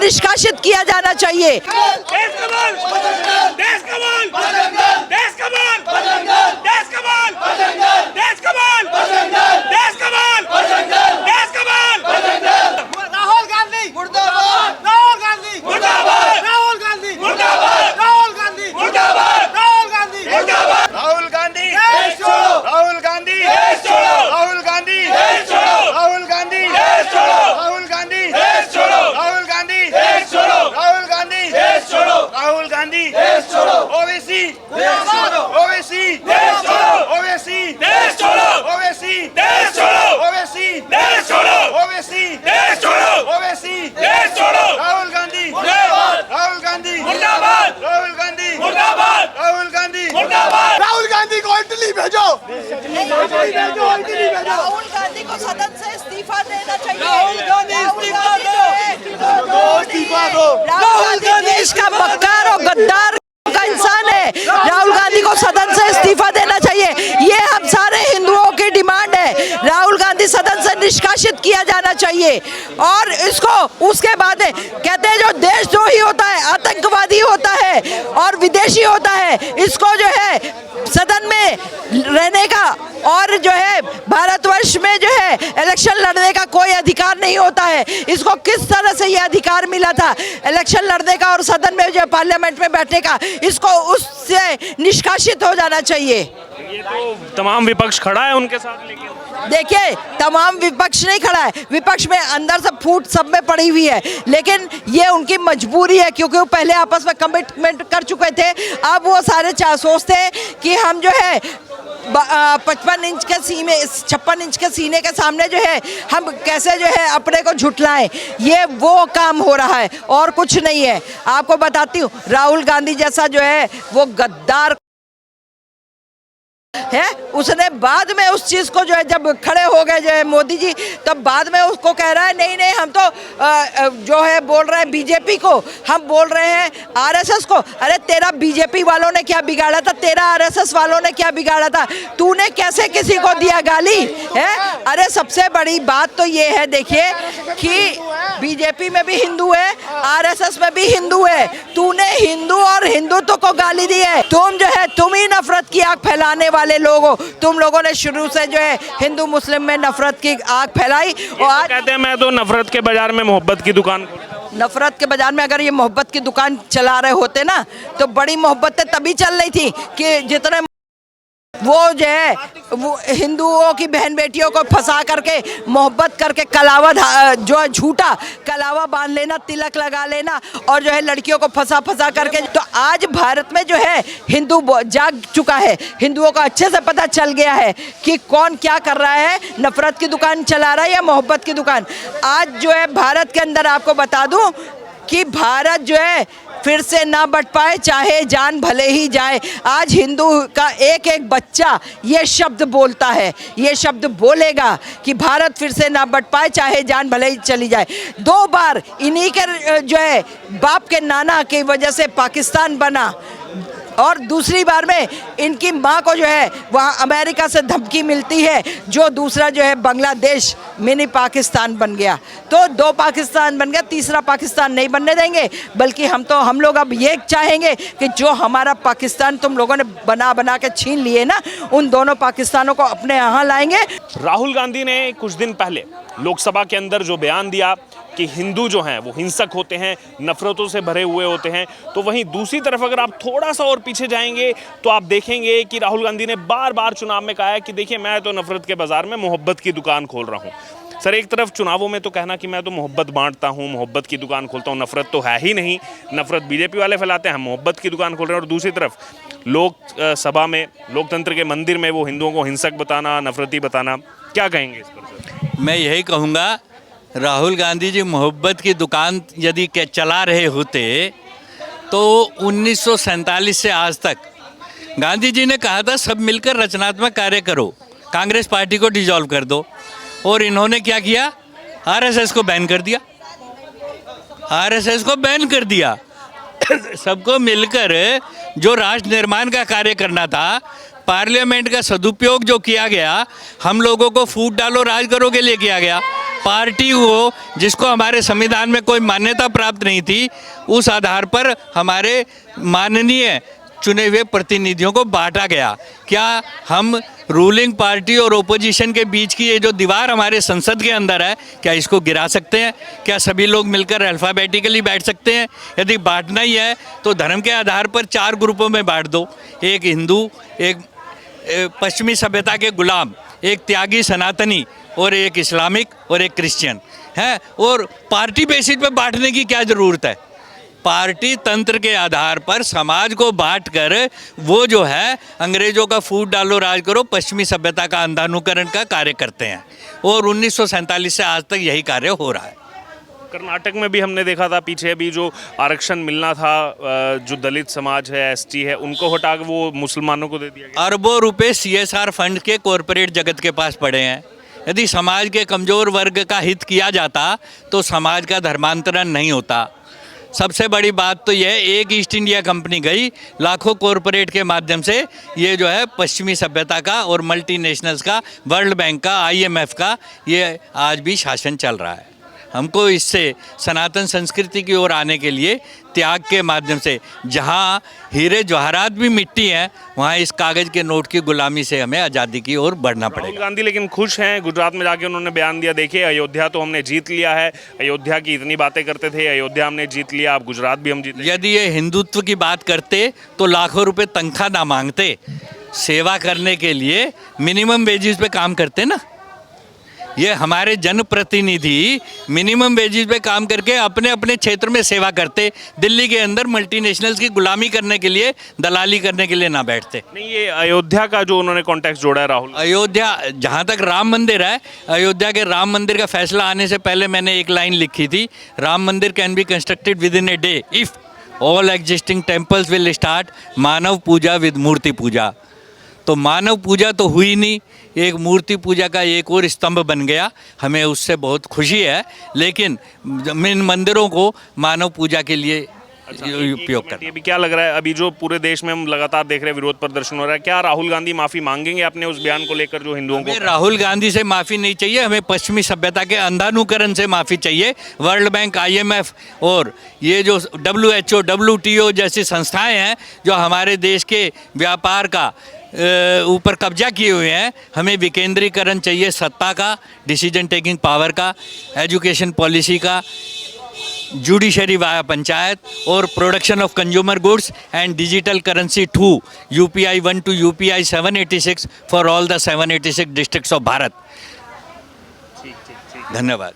निष्कासित किया जाना चाहिए। देश कमाल, देश कमाल, देश कमाल, देश कमाल, देश कमाल, देश कमाल, देश कमाल। राहुल गांधी मुर्दाबाद, राहुल गांधी मुर्दाबाद, राहुल गांधी मुर्दाबाद, राहुल गांधी मुर्दाबाद, राहुल गांधी मुर्दाबाद। राहुल गांधी देश छोड़ो, राहुल गांधी देश छोड़ो, राहुल गांधी देश छोड़ो, राहुल गांधी देश छोड़ो, राहुल गांधी देश छोड़ो, राहुल गांधी देश छोड़ो, राहुल गांधी देश छोड़ो, राहुल गांधी देश छोड़ो, ओवैसी देश छोड़ो, ओवैसी देश छोड़ो, ओवैसी देश छोड़ो, ओवैसी देश छोड़ो, ओवैसी देश छोड़ो, ओवैसी देश छोड़ो, ओवैसी देश छोड़ो। राहुल गांधी मुर्दाबाद, राहुल गांधी मुर्दाबाद, राहुल गांधी मुर्दाबाद, राहुल गांधी मुर्दाबाद। राहुल गांधी को इटली भेजो राहुल गांधी को सदन से इस्तीफा देना चाहिए। राहुल गांधी इस्तीफा दो, इस्तीफा दो। राहुल गांधी देश का मक्कार और गद्दार का इंसान है। राहुल गांधी को सदन से इस्तीफा देना चाहिए। ये हम सारे हिंदुओं की डिमांड है। राहुल गांधी सदन से निष्कासित किया जाना चाहिए। और इसको उसके बाद कहते हैं जो देशद्रोही होता है, आतंकवादी होता है और विदेशी होता है, इसको जो है सदन में रहने का और जो है भारतवर्ष में जो है इलेक्शन लड़ने का कोई अधिकार नहीं होता है। इसको किस तरह से ये अधिकार मिला था इलेक्शन लड़ने का और सदन में जो पार्लियामेंट में बैठने का? इसको उससे निष्कासित हो जाना चाहिए। ये तो तमाम विपक्ष खड़ा है उनके साथ, लेकिन देखिए तमाम विपक्ष नहीं खड़ा है, विपक्ष में अंदर से फूट सब में पड़ी हुई है, लेकिन ये उनकी मजबूरी है क्योंकि वो पहले आपस में कमिटमेंट कर चुके थे। अब वो सारे सोचते हैं कि हम जो है 56 इंच के सीने के सामने जो है हम कैसे जो है अपने को झुटलाएं। ये वो काम हो रहा है और कुछ नहीं है। आपको बताती हूँ राहुल गांधी जैसा जो है वो गद्दार है, उसने बाद में उस चीज को जो है जब खड़े हो गए जो है मोदी जी, तब बाद में उसको कह रहा है नहीं नहीं हम तो जो है बोल रहे हैं बीजेपी को, हम बोल रहे हैं आरएसएस को। अरे तेरा बीजेपी वालों ने क्या बिगाड़ा था? तेरा आरएसएस वालों ने क्या बिगाड़ा था? तूने कैसे किसी को दिया गाली है? अरे सबसे बड़ी बात तो ये है देखिए कि बीजेपी में भी हिंदू है, आरएसएस में भी हिंदू है। तूने हिंदू और हिंदुत्व को गाली दी है। तुम जो है तुम ही नफरत की आग फैलाने वाले लोग हो। तुम लोगों ने शुरू से जो है हिंदू मुस्लिम में नफरत की आग फैलाई और आज कहते हैं मैं तो नफरत के बाजार में मोहब्बत की दुकान नफरत के बाजार में अगर ये मोहब्बत की दुकान चला रहे होते ना तो बड़ी मोहब्बतें तभी चल रही थी कि जितने वो जो है वो हिंदुओं की बहन बेटियों को फंसा करके मोहब्बत करके कलावा जो है झूठा कलावा बांध लेना, तिलक लगा लेना और जो है लड़कियों को फंसा करके। तो आज भारत में जो है हिंदू जाग चुका है, हिंदुओं को अच्छे से पता चल गया है कि कौन क्या कर रहा है, नफरत की दुकान चला रहा है या मोहब्बत की दुकान। आज जो है भारत के अंदर आपको बता दूं कि भारत जो है फिर से ना बट पाए चाहे जान भले ही जाए। आज हिंदू का एक एक बच्चा ये शब्द बोलता है, ये शब्द बोलेगा कि भारत फिर से ना बट पाए चाहे जान भले ही चली जाए। 2 बार इन्हीं के जो है बाप के नाना की वजह से पाकिस्तान बना और दूसरी बार में इनकी माँ को जो है वहाँ अमेरिका से धमकी मिलती है, जो दूसरा जो है बांग्लादेश मिनी पाकिस्तान बन गया। तो 2 पाकिस्तान बन गया, तीसरा पाकिस्तान नहीं बनने देंगे। बल्कि हम लोग अब ये चाहेंगे कि जो हमारा पाकिस्तान तुम लोगों ने बना के छीन लिए ना, उन दोनों पाकिस्तानों को अपने यहाँ लाएंगे। राहुल गांधी ने कुछ दिन पहले लोकसभा के अंदर जो बयान दिया कि हिंदू जो हैं वो हिंसक होते हैं, नफरतों से भरे हुए होते हैं, तो वहीं दूसरी तरफ अगर आप थोड़ा सा और पीछे जाएंगे तो आप देखेंगे कि राहुल गांधी ने बार बार चुनाव में कहा है कि देखिए मैं तो नफरत के बाजार में मोहब्बत की दुकान खोल रहा हूँ। सर एक तरफ चुनावों में तो कहना कि मैं तो मोहब्बत बांटता हूँ, मोहब्बत की दुकान खोलता हूँ, नफरत तो है ही नहीं, नफरत बीजेपी वाले फैलाते हैं, हम मोहब्बत की दुकान खोल रहे हैं। और दूसरी तरफ लोक सभा में, लोकतंत्र के मंदिर में वो हिंदुओं को हिंसक बताना, नफरती बताना, क्या कहेंगे इस पर? मैं यही कहूँगा राहुल गांधी जी मोहब्बत की दुकान यदि चला रहे होते तो 1947 से आज तक गांधी जी ने कहा था सब मिलकर रचनात्मक कार्य करो, कांग्रेस पार्टी को डिसॉल्व कर दो। और इन्होंने क्या किया? आरएसएस को बैन कर दिया, आरएसएस को बैन कर दिया। सबको मिलकर जो राष्ट्र निर्माण का कार्य करना था, पार्लियामेंट का सदुपयोग जो किया गया, हम लोगों को फूट डालो राज करो के लिए किया गया। पार्टी को, जिसको हमारे संविधान में कोई मान्यता प्राप्त नहीं थी, उस आधार पर हमारे माननीय चुने हुए प्रतिनिधियों को बांटा गया। क्या हम रूलिंग पार्टी और ओपोजिशन के बीच की ये जो दीवार हमारे संसद के अंदर है, क्या इसको गिरा सकते हैं? क्या सभी लोग मिलकर अल्फ़ाबेटिकली बैठ सकते हैं? यदि बांटना ही है तो धर्म के आधार पर 4 ग्रुपों में बांट दो, एक हिंदू, एक पश्चिमी सभ्यता के गुलाम, एक त्यागी सनातनी और एक इस्लामिक और एक क्रिश्चियन है। और पार्टी बेसिस पे बांटने की क्या ज़रूरत है? पार्टी तंत्र के आधार पर समाज को बांटकर वो जो है अंग्रेजों का फूट डालो राज करो, पश्चिमी सभ्यता का अंधानुकरण का कार्य करते हैं। और 1947 से आज तक यही कार्य हो रहा है। कर्नाटक में भी हमने देखा था पीछे भी जो आरक्षण मिलना था, जो दलित समाज है, एसटी है, उनको हटा के वो मुसलमानों को दे दिया गया। अरबों रुपए CSR फंड के कॉरपोरेट जगत के पास पड़े हैं। यदि समाज के कमज़ोर वर्ग का हित किया जाता तो समाज का धर्मांतरण नहीं होता। सबसे बड़ी बात तो यह, एक ईस्ट इंडिया कंपनी गई, लाखों कॉरपोरेट के माध्यम से ये जो है पश्चिमी सभ्यता का और मल्टीनेशनल्स का, वर्ल्ड बैंक का, IMF का ये आज भी शासन चल रहा है। हमको इससे सनातन संस्कृति की ओर आने के लिए त्याग के माध्यम से, जहाँ हीरे जवाहरात भी मिट्टी हैं, वहाँ इस कागज़ के नोट की गुलामी से हमें आज़ादी की ओर बढ़ना राहुल पड़ेगा। गांधी लेकिन खुश हैं, गुजरात में जाके उन्होंने बयान दिया, देखिए अयोध्या तो हमने जीत लिया है, अयोध्या की इतनी बातें करते थे, अयोध्या हमने जीत लिया, अब गुजरात भी हम जीते। यदि ये हिंदुत्व की बात करते तो लाखों रुपए तनख्वाह ना मांगते, सेवा करने के लिए मिनिमम वेजेस पे काम करते ना। ये हमारे जनप्रतिनिधि मिनिमम वेजेस पे काम करके अपने अपने क्षेत्र में सेवा करते, दिल्ली के अंदर मल्टीनेशनल्स की गुलामी करने के लिए, दलाली करने के लिए ना बैठते। नहीं, ये अयोध्या का जो उन्होंने कॉन्टेक्स्ट जोड़ा है राहुल, अयोध्या, जहाँ तक राम मंदिर है, अयोध्या के राम मंदिर का फैसला आने से पहले मैंने एक लाइन लिखी थी, Ram Mandir can be constructed within a day if all existing temples will start manav puja with murti puja. तो मानव पूजा तो हुई नहीं, एक मूर्ति पूजा का एक और स्तंभ बन गया। हमें उससे बहुत खुशी है, लेकिन इन मंदिरों को मानव पूजा के लिए उपयोग करना। अभी क्या लग रहा है, अभी जो पूरे देश में हम लगातार देख रहे हैं विरोध प्रदर्शन हो रहा है, क्या राहुल गांधी माफ़ी मांगेंगे अपने उस बयान को लेकर जो हिंदुओं को? राहुल गांधी से माफ़ी नहीं चाहिए, हमें पश्चिमी सभ्यता के अंधानुकरण से माफ़ी चाहिए। वर्ल्ड बैंक, IMF और ये जो WHO, WTO जैसी संस्थाएं हैं जो हमारे देश के व्यापार का ऊपर कब्जा किए हुए हैं, हमें विकेंद्रीकरण चाहिए सत्ता का, डिसीजन टेकिंग पावर का, एजुकेशन पॉलिसी का, जुडिशरी वाया पंचायत और production of consumer goods and digital currency 2 UPI 1 to UPI 786 for all the 786 districts of Bharat. धन्यवाद।